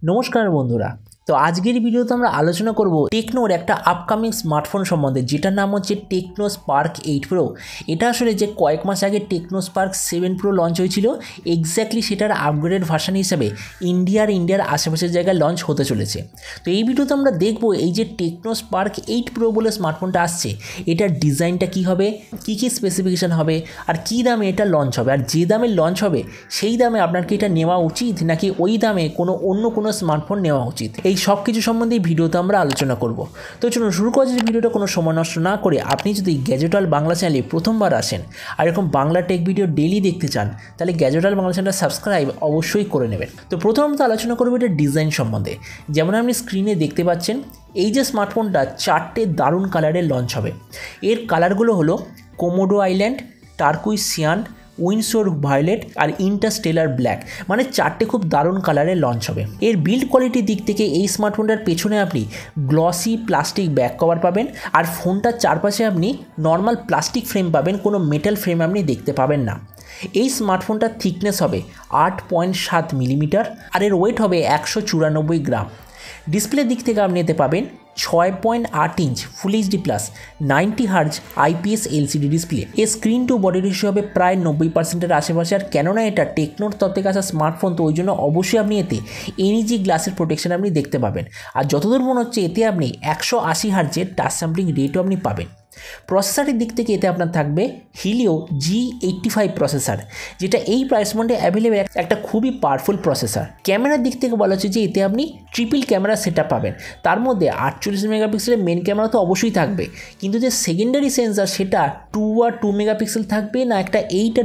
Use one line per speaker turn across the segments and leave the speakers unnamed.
नमस्कार बंधुरा। तो आजकेर भिडियोते आमरा आलोचना करब टेक्नोर एक आपकामिंग स्मार्टफोन सम्बन्धे जेटार नाम होच्छे टेक्नो स्पार्क 8 प्रो। एटा आसले जे कयेक मास आगे टेक्नो स्पार्क 7 प्रो लंच हयेछिलो एक्जैक्टली सेटार आपग्रेडेड भार्सन हिसेबे इंडियार आशेपाशेर जायगाय लंच होते चलेछे। तो এই ভিডিওতে আমরা দেখব এই যে টেকনো স্পার্ক 8 প্রো বলে স্মার্টফোনটা আসছে এটার ডিজাইনটা কি হবে, কি কি স্পেসিফিকেশন হবে আর কি দামে এটা লঞ্চ হবে, আর যে দামে লঞ্চ হবে সেই দামে আপনার কি এটা নেওয়া উচিত নাকি ওই দামে অন্য কোনো স্মার্টফোন নেওয়া উচিত, এই সব কিছু সম্বন্ধে এই ভিডিওতে আমরা আলোচনা করব। তো চলুন শুরু করা যাক। ভিডিওটা কোনো সময় নষ্ট না করে আপনি যদি গ্যাজেট ওয়ার্ল্ড বাংলা চ্যানেলে প্রথমবার আসেন আর এরকম বাংলা টেক ভিডিও ডেইলি দেখতে চান তাহলে গ্যাজেট ওয়ার্ল্ড বাংলা চ্যানেলটা সাবস্ক্রাইব অবশ্যই করে নেবেন। তো প্রথমত আলোচনা করব এটা ডিজাইন সম্বন্ধে। যেমন আপনি স্ক্রিনে দেখতে পাচ্ছেন এই যে স্মার্টফোনটা 4টে দারুণ কালারে লঞ্চ হবে। এর কালারগুলো হলো Komodo Island, turquoise cyan, Windsor violet আর ইন্টারস্টেলার ব্ল্যাক, মানে 4টে খুব দারুণ কালারে লঞ্চ হবে। এর বিল্ড কোয়ালিটির দিক থেকে এই স্মার্টফোনটার পেছনে আপনি গ্লসি প্লাস্টিক ব্যাক কভার পাবেন আর ফোনটার চারপাশে আপনি নর্মাল প্লাস্টিক ফ্রেম পাবেন, কোনো মেটাল ফ্রেম আপনি দেখতে পাবেন না। এই স্মার্টফোনটার থিকনেস হবে 8.7 মিলিমিটার আর এর ওয়েট হবে 194 গ্রাম। ডিসপ্লে দিক থেকে আপনি এতে পাবেন 6.8 inch full HD plus 90 hertz IPS LCD display. এর স্ক্রিন টু বডি রেশিও হবে প্রায় 90%-এর আশেপাশে। আর কেননা এটা টেকনোর তরফ থেকে আসা স্মার্টফোন তো ওই জন্য অবশ্যই আপনি এতে এনইজি গ্লাসের প্রোটেকশন আপনি দেখতে পাবেন। আর যতদূর মনে হচ্ছে এতে আপনি 180 হার্জের টাচ স্যাম্পলিং রেটও আপনি পাবেন। প্রসেসরের দিক থেকে এতে আপনার থাকবে হিলিও G85 প্রসেসর, যেটা এই প্রাইস পয়েন্টে অ্যাভেলেবেল একটা খুবই পাওয়ারফুল প্রসেসর। ক্যামেরার দিক থেকে বলা হচ্ছে যে এতে আপনি ট্রিপল ক্যামেরা সেটআপ পাবেন। তার মধ্যে 48 মেগাপিক্সেলের মেন ক্যামেরা তো অবশ্যই থাকবে, কিন্তু যে সেকেন্ডারি সেন্সর সেটা 2 মেগাপিক্সেল থাকবে না একটা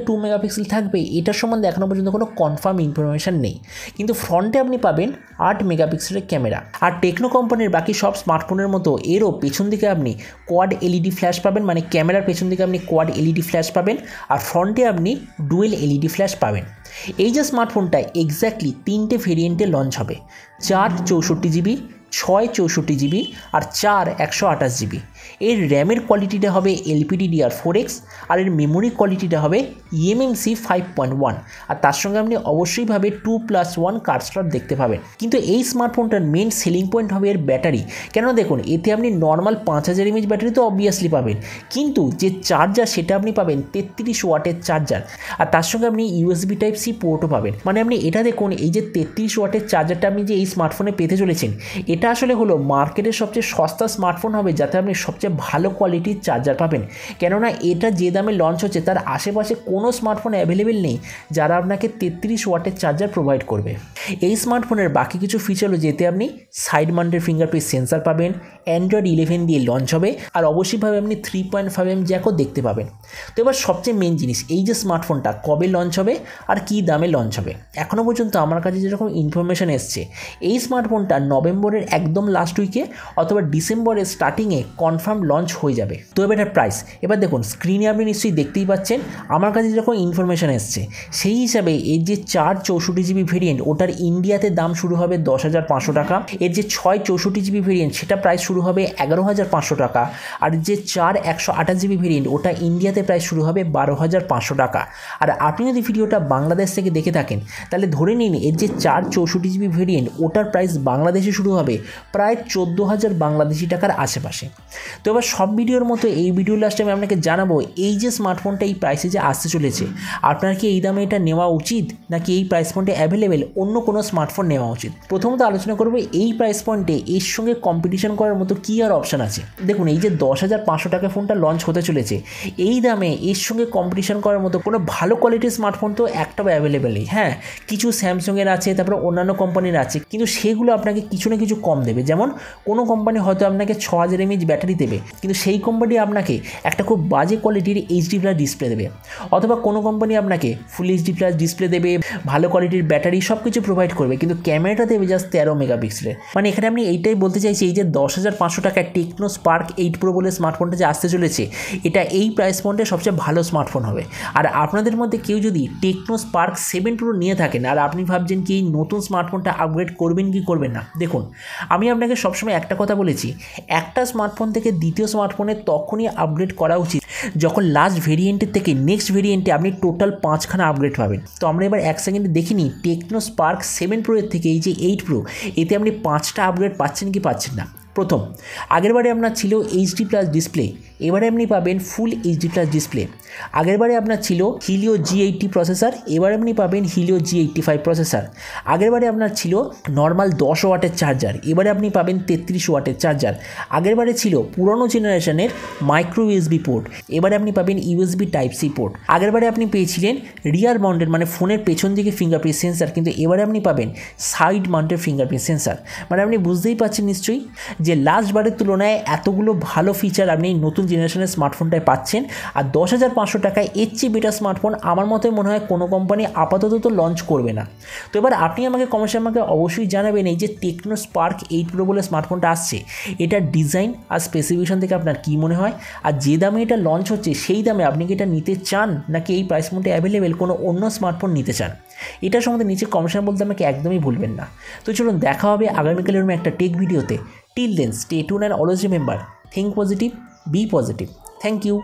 2 মেগাপিক্সেল থাকবে এটার সম্বন্ধে এখনও পর্যন্ত কোনো কনফার্ম ইনফরমেশন নেই। কিন্তু ফ্রন্টে আপনি পাবেন 8 মেগাপিক্সেলের ক্যামেরা। আর টেকনো কোম্পানির বাকি সব স্মার্টফোনের মতো এরও পেছন দিকে আপনি কোয়াড এলইডি ফ্ল্যাশ পাবেন, মানে ক্যামেরার পেছন দিকে আপনি কোয়াড এলইডি ফ্ল্যাশ পাবেন আর ফ্রন্টে আপনি ডুয়েল এলইডি ফ্ল্যাশ পাবেন। এই যে স্মার্টফোনটা এক্স্যাক্টলি 3টে ভেরিয়েন্টে লঞ্চ হবে, 4 64 জিবি, 6 64 জিবি আর 4 128 জিবি। এর র্যামের কোয়ালিটিটা হবে LPDDR4X আর এর মেমোরি কোয়ালিটিটা হবে eMMC 5.1 আর তার সঙ্গে আপনি অবশ্যইভাবে 2+1 কার্ড স্লট দেখতে পাবেন। কিন্তু এই স্মার্টফোনটার মেন সেলিং পয়েন্ট হবে এর ব্যাটারি। কেন দেখুন এতে আপনি নর্মাল 5000 mAh ব্যাটারি তো অবভিয়াসলি পাবেন, কিন্তু যে চার্জার সেটা আপনি পাবেন 33 ওয়াটের চার্জার আর তার সঙ্গে আপনি USB Type-C পোর্টও পাবেন। মানে আপনি এটা দেখুন এই যে 33 ওয়াটের চার্জারটা আপনি যে এই স্মার্টফোনে পেতে চলেছেন এটা আসলে হলো মার্কেটের সবচেয়ে সস্তা স্মার্টফোন হবে যাতে আপনি সবচেয়ে ভালো কোয়ালিটির চার্জার পাবেন। কেননা এটা যে দামে লঞ্চ হচ্ছে তার আশেপাশে কোনো স্মার্টফোন অ্যাভেলেবেল নেই যারা আপনাকে 33 ওয়াটের চার্জার প্রোভাইড করবে। এই স্মার্টফোনের বাকি কিছু ফিচার হলো যেতে আপনি সাইড মাউন্টেড ফিঙ্গারপ্রিন্ট সেন্সর পাবেন, অ্যান্ড্রয়েড 11 দিয়ে লঞ্চ হবে আর অবশ্যইভাবে আপনি 3.5mm জ্যাকও দেখতে পাবেন। তো এবার সবচেয়ে মেন জিনিস এই যে স্মার্টফোনটা কবে লঞ্চ হবে আর কী দামে লঞ্চ হবে। এখনও পর্যন্ত আমার কাছে যেরকম ইনফরমেশন এসছে এই স্মার্টফোনটা নভেম্বরের একদম লাস্ট উইকে অথবা ডিসেম্বরের স্টার্টিংয়ে কনফার্ম লঞ্চ হয়ে যাবে। তো এবার এটার প্রাইস এবার দেখুন স্ক্রিনে আপনি নিশ্চয়ই দেখতেই পাচ্ছেন আমার কাছে যেরকম ইনফরমেশন এসছে সেই হিসাবে এর যে 4 64 জিবি ভেরিয়েন্ট ওটার ইন্ডিয়াতে দাম শুরু হবে 10,500 টাকা। এর যে 6 64 জিবি ভেরিয়েন্ট সেটা প্রাইস শুরু হবে 11,500 টাকা। আর যে 4 128 জিবি ভেরিয়েন্ট ওটা ইন্ডিয়াতে প্রাইস শুরু হবে 12,500 টাকা। আর আপনি যদি ভিডিওটা বাংলাদেশ থেকে দেখে থাকেন তাহলে ধরে নিন এর যে 4 64 জিবি ভেরিয়েন্ট ওটার প্রাইস বাংলাদেশে শুরু হবে প্রায় 14,000 বাংলাদেশি টাকার আশেপাশে। তো এবার সব ভিডিওর মতো এই ভিডিও লাস্টে আমি আপনাকে জানাবো এই যে স্মার্টফোনটা এই প্রাইসে যে আসতে চলেছে আপনার কি এই দামে এটা নেওয়া উচিত নাকি এই প্রাইস পয়েন্টে অ্যাভেলেবেল অন্য কোনো স্মার্টফোন নেওয়া উচিত। প্রথমত আলোচনা করবো এই প্রাইস পয়েন্টে এর সঙ্গে কম্পিটিশন করার মতো কী আর অপশান আছে। দেখুন এই যে 10,500 টাকা ফোনটা লঞ্চ হতে চলেছে এই দামে এর সঙ্গে কম্পিটিশন করার মতো কোনো ভালো কোয়ালিটির স্মার্টফোন তো একটাও অ্যাভেলেবেল নেই। হ্যাঁ কিছু স্যামসাংয়ের আছে, তারপরে অন্যান্য কোম্পানির আছে, কিন্তু সেগুলো আপনাকে কিছু না কিছু কম দেবে। যেমন কোনো কোম্পানি হয়তো আপনাকে 6000 mAh ব্যাটারি দেবে কিন্তু সেই কোম্পানি আপনাকে একটা খুব বাজে কোয়ালিটির HD+ ডিসপ্লে দেবে, অথবা কোনো কোম্পানি আপনাকে ফুল HD+ ডিসপ্লে দেবে, ভালো কোয়ালিটির ব্যাটারি সব কিছু প্রোভাইড করবে, কিন্তু ক্যামেরাটা দেবে জাস্ট 13 মেগাপিক্সেলের। মানে এখানে আপনি এইটাই বলতে চাইছি এই যে 10,500 টাকায় টেকনো স্পার্ক 8 প্রো বলে স্মার্টফোনটা যে আসতে চলেছে এটা এই প্রাইস পয়েন্টে সবচেয়ে ভালো স্মার্টফোন হবে। আর আপনাদের মধ্যে কেউ যদি টেকনো স্পার্ক 7 প্রো নিয়ে থাকেন আর আপনি ভাবছেন কি এই নতুন স্মার্টফোনটা আপগ্রেড করবেন কি করবেন না, দেখুন আমি আপনাকে সবসময় একটা কথা বলেছি, একটা স্মার্টফোন থেকে দ্বিতীয় স্মার্টফোনে তখনই আপগ্রেড করা উচিত যখন লাস্ট ভেরিয়েন্টের থেকে নেক্সট ভেরিয়েন্টে আপনি টোটাল 5খানা আপগ্রেড পাবেন। তো আমরা এবার এক সেকেন্ডে দেখে নিই টেকনো স্পার্ক 7 প্রো এর থেকে এই যে 8 প্রো এতে আপনি 5টা আপগ্রেড পাচ্ছেন কি পাচ্ছেন না। প্রথম, আগেরবারে আপনার ছিল HD+ ডিসপ্লে, এবারে আপনি পাবেন ফুল HD+ ডিসপ্লে। আগেরবারে আপনার ছিল হিলিও G80 প্রসেসর, এবারে আপনি পাবেন হিলিও G85 প্রসেসর। আগেরবারে আপনার ছিল নর্মাল 10 ওয়াটের চার্জার, এবারে আপনি পাবেন 33 ওয়াটের চার্জার। আগেরবারে ছিল পুরনো জেনারেশনের মাইক্রো USB পোর্ট, এবারে আপনি পাবেন USB Type-C পোর্ট। আগেরবারে আপনি পেয়েছিলেন রিয়ার মাউন্টেড মানে ফোনের পেছন দিকে ফিঙ্গারপ্রিন্ট সেন্সার, কিন্তু এবারে আপনি পাবেন সাইড মাউন্টেড ফিঙ্গারপ্রিন্ট সেন্সার। মানে আপনি বুঝতেই পারছেন নিশ্চয়ই যে লাস্টবারের তুলনায় এতগুলো ভালো ফিচার আপনি নতুন জেনারেশনের স্মার্টফোনটায় পাচ্ছেন। আর 10,500 টাকায় এর চেয়ে বেটার স্মার্টফোন আমার মতে মনে হয় কোনো কোম্পানি আপাতত তো লঞ্চ করবে না। তো এবার আপনি আমাকে কমেন্টে আমাকে অবশ্যই জানাবেন এই যে টেকনো স্পার্ক 8 প্রো বলে স্মার্টফোনটা আসছে এটার ডিজাইন আর স্পেসিফিকেশন থেকে আপনার কী মনে হয়, আর যে দামে এটা লঞ্চ হচ্ছে সেই দামে আপনি কি এটা নিতে চান নাকি এই প্রাইস পয়েন্টে অ্যাভেলেবেল কোনো অন্য স্মার্টফোন নিতে চান। এটার সম্বন্ধে নিচে কমেন্টে বলতে আমাকে একদমই ভুলবেন না। তো চলুন দেখা হবে আগামীকালের একটা টেক ভিডিওতে। Till then, stay tuned and always remember, think positive, be positive. Thank you.